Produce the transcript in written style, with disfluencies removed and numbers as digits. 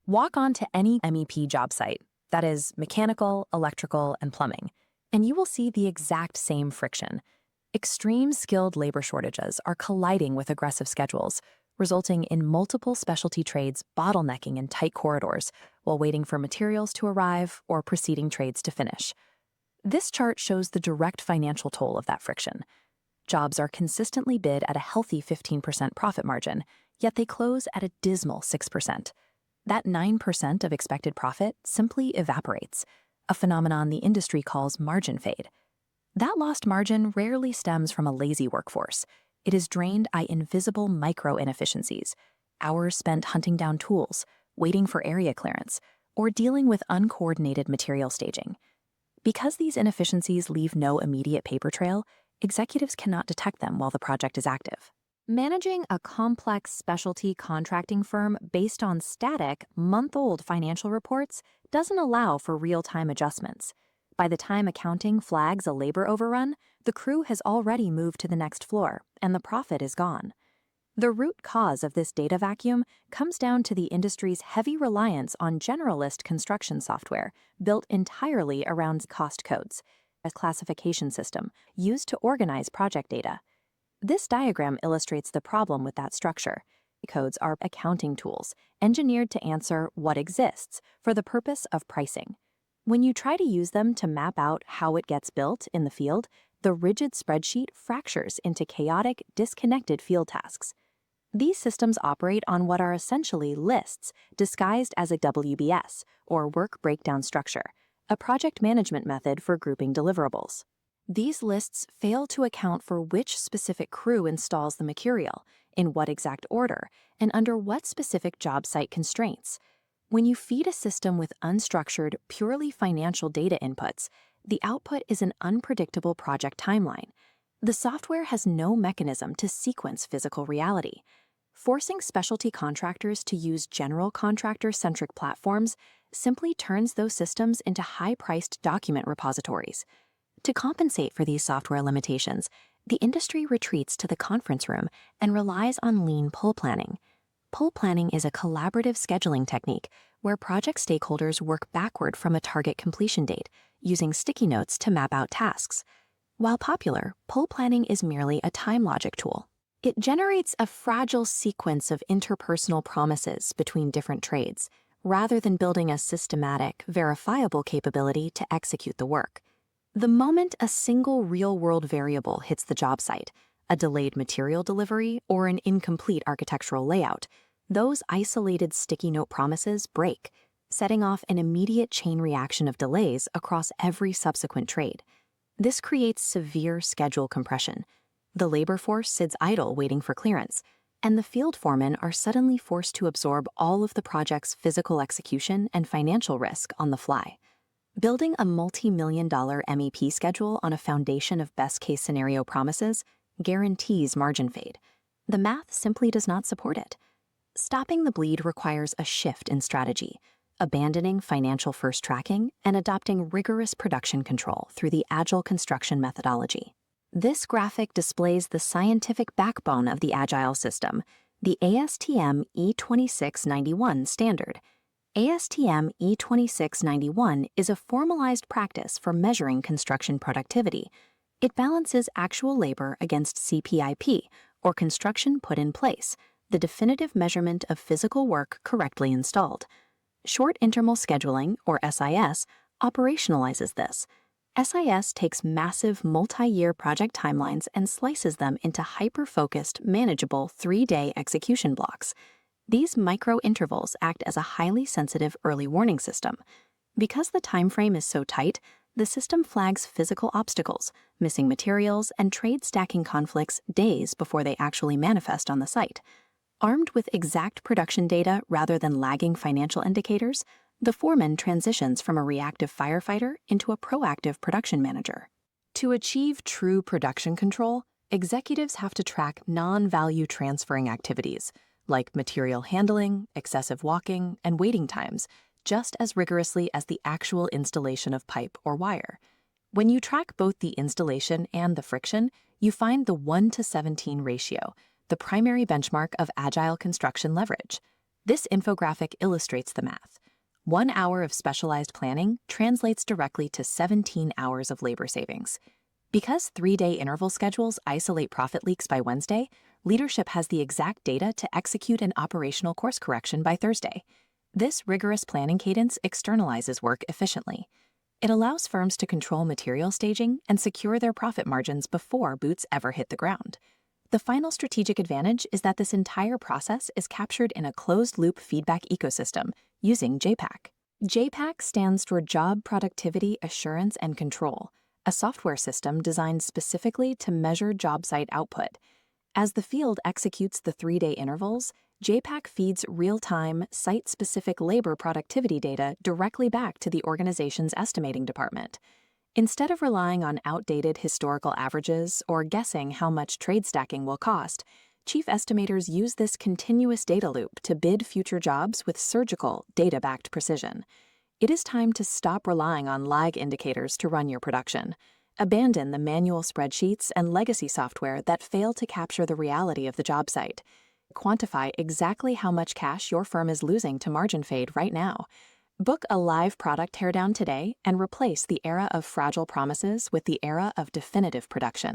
Walk onto any MEP job site, that is, mechanical, electrical, and plumbing, and you will see the exact same friction. Extreme skilled labor shortages are colliding with aggressive schedules, resulting in multiple specialty trades bottlenecking in tight corridors while waiting for materials to arrive or preceding trades to finish. This chart shows the direct financial toll of that friction. Jobs are consistently bid at a healthy 15% profit margin, yet they close at a dismal 6%. That 9% of expected profit simply evaporates, a phenomenon the industry calls margin fade. That lost margin rarely stems from a lazy workforce. It is drained by invisible micro-inefficiencies, hours spent hunting down tools, waiting for area clearance, or dealing with uncoordinated material staging. Because these inefficiencies leave no immediate paper trail, executives cannot detect them while the project is active. Managing a complex specialty contracting firm based on static, month-old financial reports doesn't allow for real-time adjustments. By the time accounting flags a labor overrun, the crew has already moved to the next floor, and the profit is gone. The root cause of this data vacuum comes down to the industry's heavy reliance on generalist construction software built entirely around cost codes, a classification system used to organize project data. This diagram illustrates the problem with that structure. Codes are accounting tools, engineered to answer what exists for the purpose of pricing. When you try to use them to map out how it gets built in the field, the rigid spreadsheet fractures into chaotic, disconnected field tasks. These systems operate on what are essentially lists disguised as a WBS, or work breakdown structure, a project management method for grouping deliverables. These lists fail to account for which specific crew installs the material, in what exact order, and under what specific job site constraints. When you feed a system with unstructured, purely financial data inputs, the output is an unpredictable project timeline. The software has no mechanism to sequence physical reality. Forcing specialty contractors to use general contractor-centric platforms simply turns those systems into high-priced document repositories. To compensate for these software limitations, the industry retreats to the conference room and relies on lean pull planning. Pull planning is a collaborative scheduling technique where project stakeholders work backward from a target completion date, using sticky notes to map out tasks. While popular, pull planning is merely a time logic tool. It generates a fragile sequence of interpersonal promises between different trades, rather than building a systematic, verifiable capability to execute the work. The moment a single real-world variable hits the job site, a delayed material delivery or an incomplete architectural layout, those isolated sticky note promises break, setting off an immediate chain reaction of delays across every subsequent trade. This creates severe schedule compression. The labor force sits idle waiting for clearance, and the field foremen are suddenly forced to absorb all of the project's physical execution and financial risk on the fly. Building a multi-million-dollar MEP schedule on a foundation of best-case scenario promises guarantees margin fade. The math simply does not support it. Stopping the bleed requires a shift in strategy, abandoning financial-first tracking and adopting rigorous production control through the Agile construction methodology. This graphic displays the scientific backbone of the Agile system, the ASTM E2691 standard. ASTM E2691 is a formalized practice for measuring construction productivity. It balances actual labor against CPIP, or construction put in place, the definitive measurement of physical work correctly installed. Short interval scheduling, or SIS, operationalizes this. SIS takes massive multi-year project timelines and slices them into hyper-focused, manageable 3-day execution blocks. These micro-intervals act as a highly sensitive early warning system. Because the time frame is so tight, the system flags physical obstacles, missing materials, and trade stacking conflicts days before they actually manifest on the site. Armed with exact production data rather than lagging financial indicators, the foreman transitions from a reactive firefighter into a proactive production manager. To achieve true production control, executives have to track non-value transferring activities, like material handling, excessive walking, and waiting times, just as rigorously as the actual installation of pipe or wire. When you track both the installation and the friction, you find the 1:17 ratio, the primary benchmark of agile construction leverage. This infographic illustrates the math. 1 hour of specialized planning translates directly to 17 hours of labor savings. Because 3-day interval schedules isolate profit leaks by Wednesday, leadership has the exact data to execute an operational course correction by Thursday. This rigorous planning cadence externalizes work efficiently. It allows firms to control material staging and secure their profit margins before boots ever hit the ground. The final strategic advantage is that this entire process is captured in a closed-loop feedback ecosystem using JPAC. JPAC stands for Job Productivity Assurance and Control, a software system designed specifically to measure job site output. As the field executes the 3-day intervals, JPAC feeds real-time, site-specific labor productivity data directly back to the organization's estimating department. Instead of relying on outdated historical averages or guessing how much trade stacking will cost, chief estimators use this continuous data loop to bid future jobs with surgical, data-backed precision. It is time to stop relying on lag indicators to run your production. Abandon the manual spreadsheets and legacy software that fail to capture the reality of the job site. Quantify exactly how much cash your firm is losing to margin fade right now. Book a live product teardown today and replace the era of fragile promises with the era of definitive production.